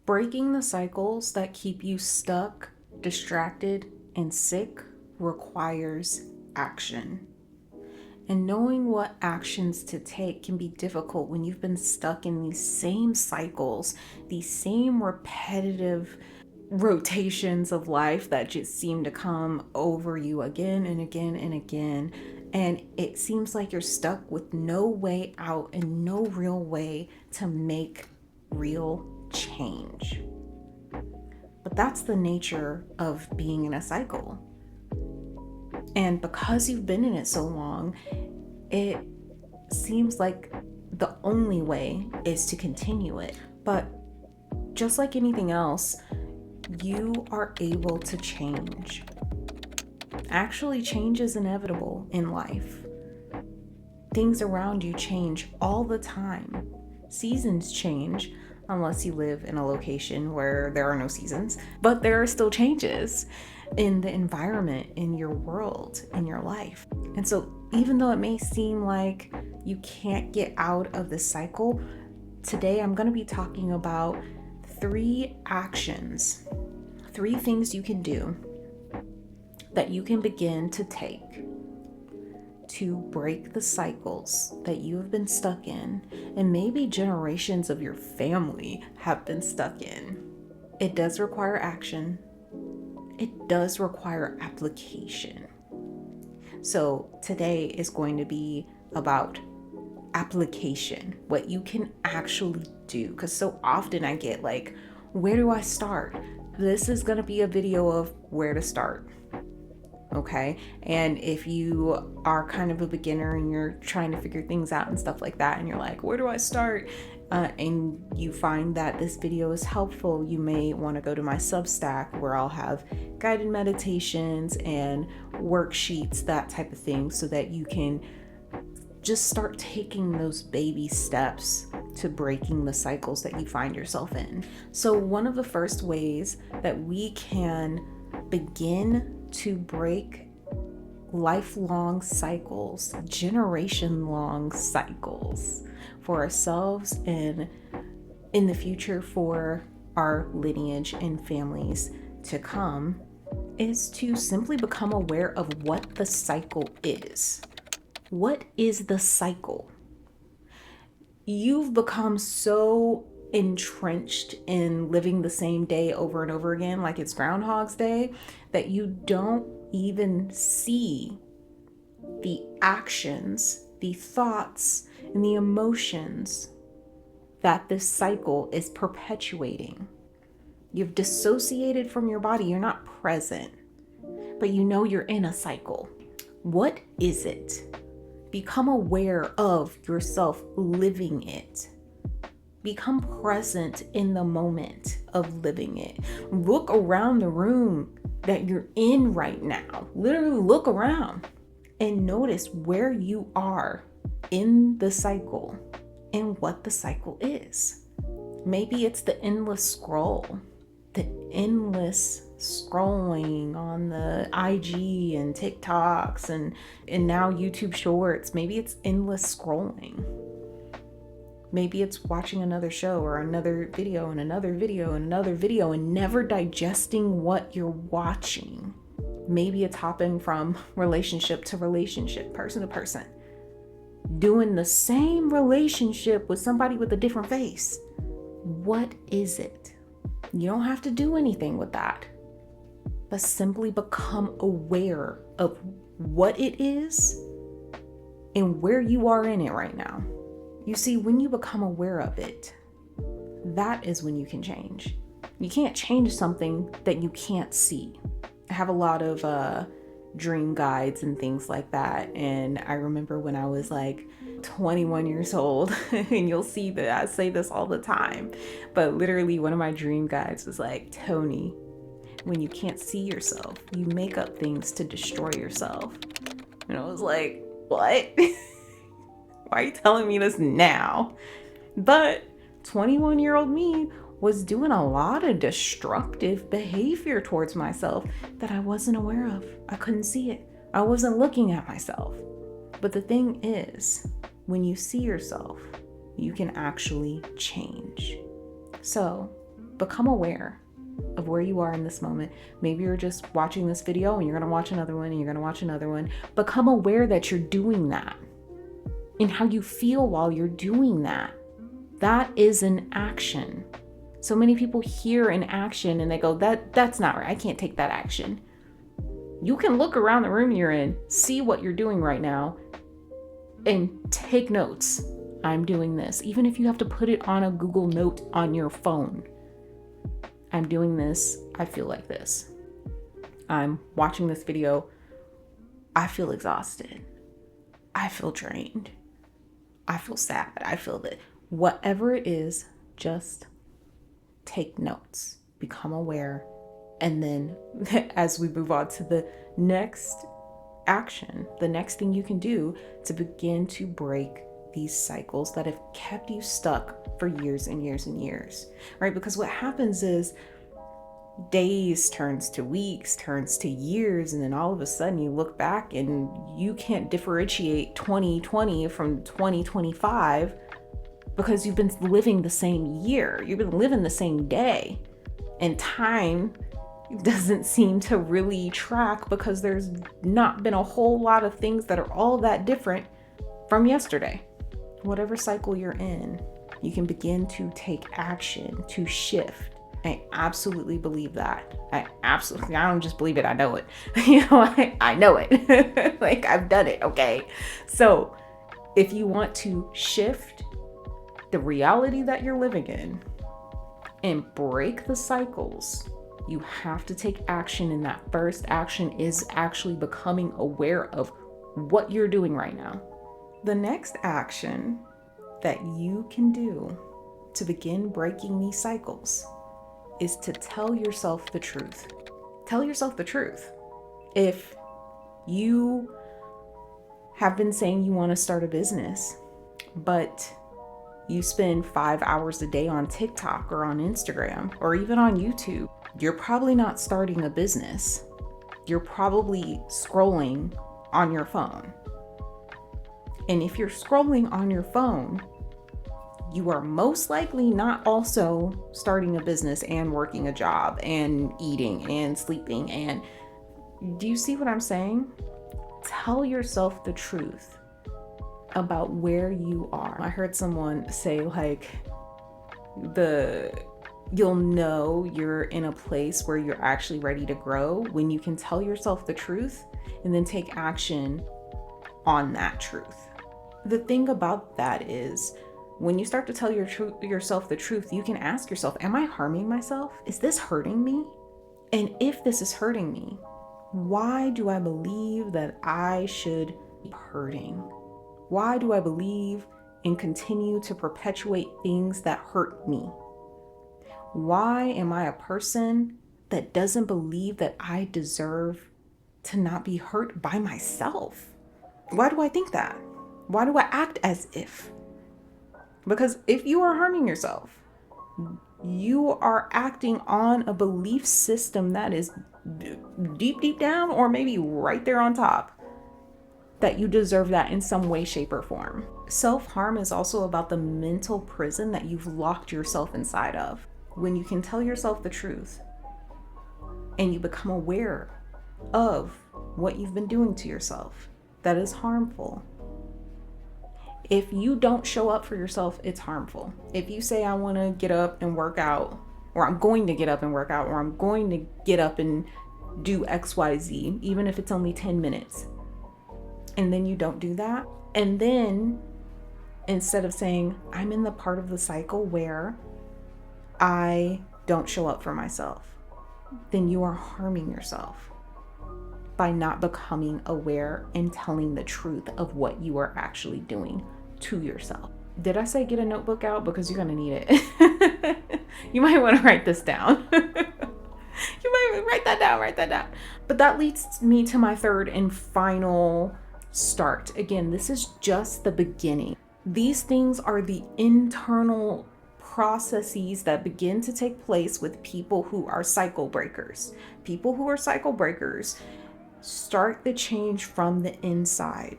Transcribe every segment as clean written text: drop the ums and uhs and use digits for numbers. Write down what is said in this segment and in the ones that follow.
Breaking the cycles that keep you stuck, distracted, and sick requires action. And knowing what actions to take can be difficult when you've been stuck in these same cycles, these same repetitive rotations of life that just seem to come over you again and again and again. And it seems like you're stuck with no way out and no real way to make real change. But that's the nature of being in a cycle. And because you've been in it so long, it seems like the only way is to continue it. But just like anything else, you are able to change. Actually, change is inevitable in life. Things around you change all the time. Seasons change, unless you live in a location where there are no seasons, but there are still changes in the environment, in your world, in your life. And so even though it may seem like you can't get out of the cycle, today I'm going to be talking about 3 actions, 3 things you can do that you can begin to take to break the cycles that you have been stuck in, and maybe generations of your family have been stuck in. It does require action. It does require application. So today is going to be about application, what you can actually do. Because so often I get like, where do I start? This is going to be a video of where to start. Okay. And if you are kind of a beginner and you're trying to figure things out and stuff like that, and you're like, where do I start? And you find that this video is helpful, you may want to go to my Substack, where I'll have guided meditations and worksheets, that type of thing, so that you can just start taking those baby steps to breaking the cycles that you find yourself in. So one of the first ways that we can begin to break lifelong cycles, generation-long cycles for ourselves and in the future for our lineage and families to come is to simply become aware of what the cycle is. What is the cycle? You've become so entrenched in living the same day over and over again, like it's Groundhog's Day, that you don't even see the actions, the thoughts, and the emotions that this cycle is perpetuating. You've dissociated from your body. You're not present, but you know you're in a cycle. What is it? Become aware of yourself living it. Become present in the moment of living it. Look around the room that you're in right now. Literally look around and notice where you are in the cycle and what the cycle is. Maybe it's the endless scroll, the endless scrolling on the IG and TikToks and now YouTube Shorts. Maybe it's endless scrolling. Maybe it's watching another show or another video and another video and another video and never digesting what you're watching. Maybe it's hopping from relationship to relationship, person to person, doing the same relationship with somebody with a different face. What is it? You don't have to do anything with that, but simply become aware of what it is and where you are in it right now. You see, when you become aware of it, that is when you can change. You can't change something that you can't see. I have a lot of dream guides and things like that. And I remember when I was like 21 years old, and you'll see that I say this all the time, but literally one of my dream guides was like, Tony, when you can't see yourself, you make up things to destroy yourself. And I was like, what? Why are you telling me this now? But 21-year-old me was doing a lot of destructive behavior towards myself that I wasn't aware of. I couldn't see it. I wasn't looking at myself. But the thing is, when you see yourself, you can actually change. So Become aware of where you are in this moment. Maybe you're just watching this video and you're going to watch another one and you're going to watch another one. Become aware that you're doing that and how you feel while you're doing that. That is an action. So many people hear an action and they go, that's not right. I can't take that action. You can look around the room you're in, see what you're doing right now, and take notes. I'm doing this. Even if you have to put it on a Google Note on your phone. I'm doing this. I feel like this. I'm watching this video. I feel exhausted. I feel drained. I feel sad. I feel that whatever it is, just take notes, become aware. And then as we move on to the next action, the next thing you can do to begin to break these cycles that have kept you stuck for years and years and years, right? Because what happens is days turns to weeks, turns to years, and then all of a sudden you look back and you can't differentiate 2020 from 2025 because you've been living the same year, you've been living the same day, and time doesn't seem to really track because there's not been a whole lot of things that are all that different from yesterday. Whatever cycle you're in, you can begin to take action to shift. I absolutely believe that. I don't just believe it, I know it. I know it. Like, I've done it, okay? So if you want to shift the reality that you're living in and break the cycles, you have to take action. And that first action is actually becoming aware of what you're doing right now. The next action that you can do to begin breaking these cycles is to tell yourself the truth. Tell yourself the truth. If you have been saying you want to start a business, but you spend 5 hours a day on TikTok or on Instagram or even on YouTube, you're probably not starting a business. You're probably scrolling on your phone. And if you're scrolling on your phone, you are most likely not also starting a business and working a job and eating and sleeping. And do you see what I'm saying? Tell yourself the truth about where you are. I heard someone say, like, you'll know you're in a place where you're actually ready to grow when you can tell yourself the truth and then take action on that truth. The thing about that is, when you start to tell yourself the truth, you can ask yourself, am I harming myself? Is this hurting me? And if this is hurting me, why do I believe that I should be hurting? Why do I believe and continue to perpetuate things that hurt me? Why am I a person that doesn't believe that I deserve to not be hurt by myself? Why do I think that? Why do I act as if? Because if you are harming yourself, you are acting on a belief system that is deep down, or maybe right there on top, that you deserve that in some way, shape, or form. Self-harm is also about the mental prison that you've locked yourself inside of. When you can tell yourself the truth and you become aware of what you've been doing to yourself that is harmful. If you don't show up for yourself, it's harmful. If you say, I want to get up and work out, or I'm going to get up and work out, or I'm going to get up and do XYZ, even if it's only 10 minutes, and then you don't do that, and then instead of saying, I'm in the part of the cycle where I don't show up for myself, then you are harming yourself by not becoming aware and telling the truth of what you are actually doing to yourself. Did I say get a notebook out? Because you're going to need it. You might want to write this down. You might write that down. But that leads me to my third and final start. Again, this is just the beginning. These things are the internal processes that begin to take place with people who are cycle breakers. People who are cycle breakers start the change from the inside,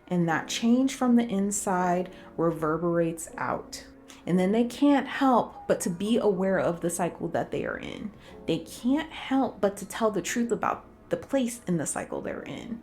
and that change from the inside reverberates out. And then they can't help but to be aware of the cycle that they are in. They can't help but to tell the truth about the place in the cycle they're in.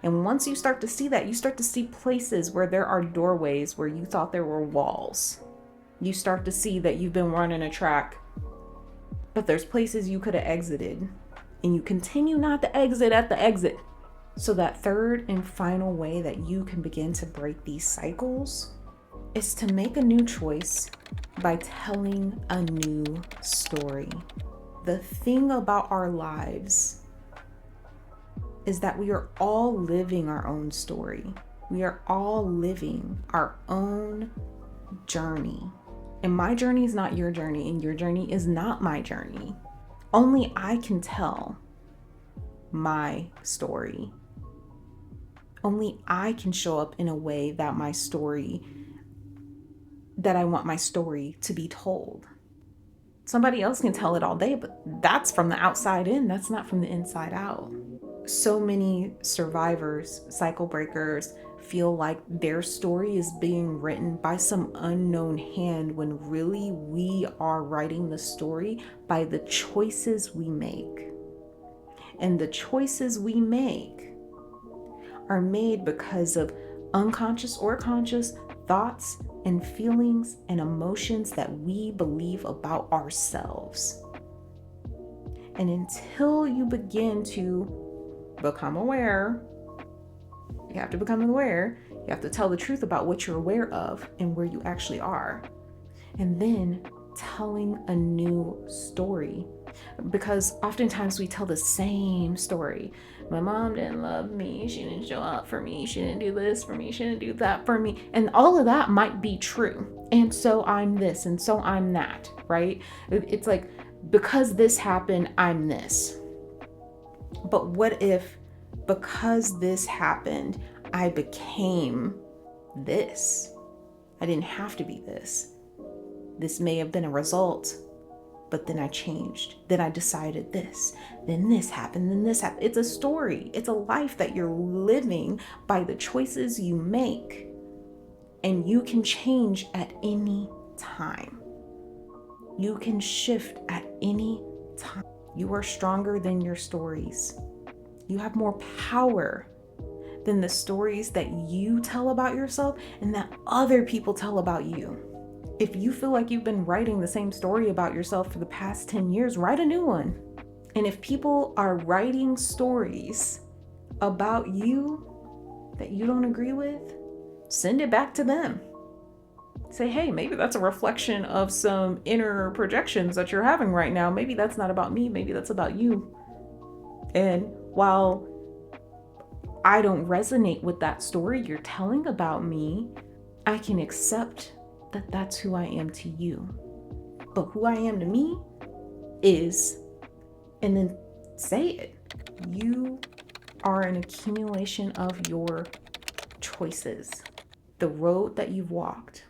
And once you start to see that, you start to see places where there are doorways where you thought there were walls. You start to see that you've been running a track, but there's places you could have exited, and you continue not to exit at the exit. So that third and final way that you can begin to break these cycles is to make a new choice by telling a new story. The thing about our lives is that we are all living our own story. We are all living our own journey. And my journey is not your journey, and your journey is not my journey. Only I can tell my story. Only I can show up in a way that I want my story to be told. Somebody else can tell it all day, but that's from the outside in, that's not from the inside out. So many survivors, cycle breakers, feel like their story is being written by some unknown hand, when really we are writing the story by the choices we make. And the choices we make are made because of unconscious or conscious thoughts and feelings and emotions that we believe about ourselves. And until you begin to become aware, you have to become aware, you have to tell the truth about what you're aware of and where you actually are. And then telling a new story. Because oftentimes we tell the same story. My mom didn't love me. She didn't show up for me. She didn't do this for me. She didn't do that for me. And all of that might be true. And so I'm this and so I'm that, right? It's like, because this happened, I'm this. But what if, because this happened, I became this? I didn't have to be this. This may have been a result, but then I changed. Then I decided this. Then this happened. Then this happened. It's a story. It's a life that you're living by the choices you make. And you can change at any time. You can shift at any time. You are stronger than your stories. You have more power than the stories that you tell about yourself and that other people tell about you. If you feel like you've been writing the same story about yourself for the past 10 years, write a new one. And if people are writing stories about you that you don't agree with, send it back to them. Say, hey, maybe that's a reflection of some inner projections that you're having right now. Maybe that's not about me. Maybe that's about you. And while I don't resonate with that story you're telling about me, I can accept that that's who I am to you. But who I am to me is, and then say it, you are an accumulation of your choices. The road that you've walked,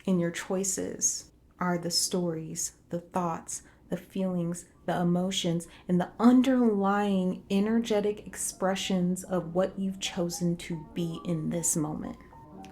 and your choices are the stories, the thoughts, the feelings, the emotions, and the underlying energetic expressions of what you've chosen to be in this moment.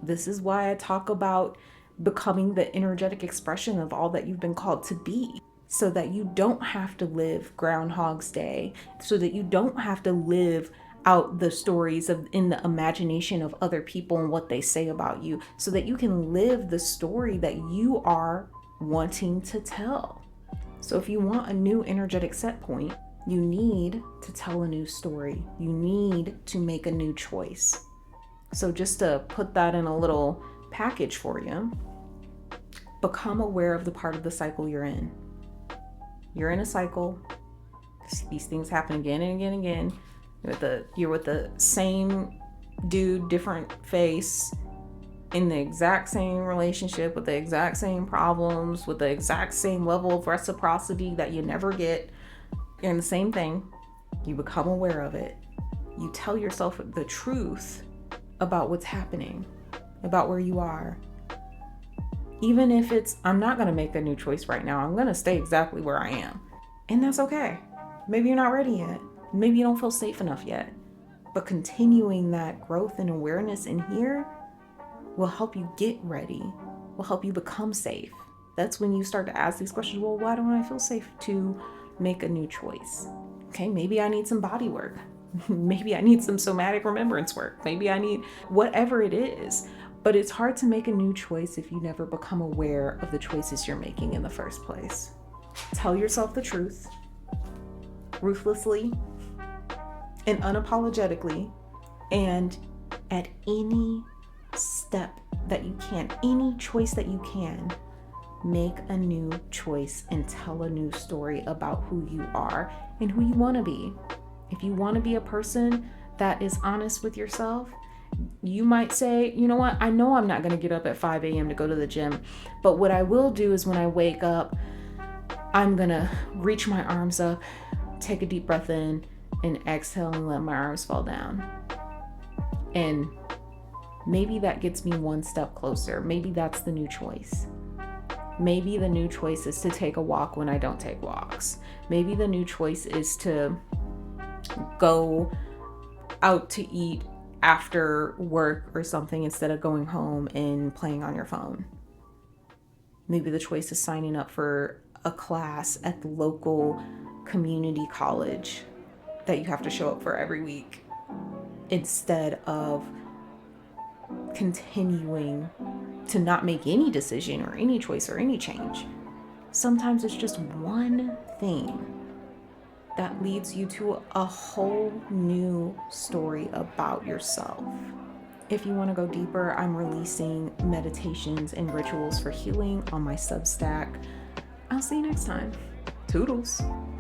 This is why I talk about becoming the energetic expression of all that you've been called to be, so that you don't have to live Groundhog's Day, so that you don't have to live out the stories of in the imagination of other people and what they say about you, so that you can live the story that you are wanting to tell. So if you want a new energetic set point, you need to tell a new story. You need to make a new choice. So just to put that in a little package for you, become aware of the part of the cycle you're in. You're in a cycle. These things happen again and again and again. You're with the same dude, different face, in the exact same relationship, with the exact same problems, with the exact same level of reciprocity that you never get. You're in the same thing. You become aware of it. You tell yourself the truth about what's happening, about where you are. Even if it's, I'm not going to make a new choice right now. I'm going to stay exactly where I am. And that's okay. Maybe you're not ready yet. Maybe you don't feel safe enough yet. But continuing that growth and awareness in here will help you get ready, will help you become safe. That's when you start to ask these questions. Well, why don't I feel safe to make a new choice? Okay, maybe I need some body work. Maybe I need some somatic remembrance work. Maybe I need whatever it is. But it's hard to make a new choice if you never become aware of the choices you're making in the first place. Tell yourself the truth, ruthlessly and unapologetically, and at any step that you can, any choice that you can, make a new choice and tell a new story about who you are and who you want to be. If you want to be a person that is honest with yourself, you might say, you know what, I know I'm not going to get up at 5 a.m. to go to the gym, but what I will do is when I wake up, I'm going to reach my arms up, take a deep breath in, and exhale and let my arms fall down. And maybe that gets me one step closer. Maybe that's the new choice. Maybe the new choice is to take a walk when I don't take walks. Maybe the new choice is to go out to eat after work or something instead of going home and playing on your phone. Maybe the choice is signing up for a class at the local community college that you have to show up for every week instead of continuing to not make any decision or any choice or any change. Sometimes it's just one thing that leads you to a whole new story about yourself. If you want to go deeper, I'm releasing meditations and rituals for healing on my Substack. I'll see you next time. Toodles.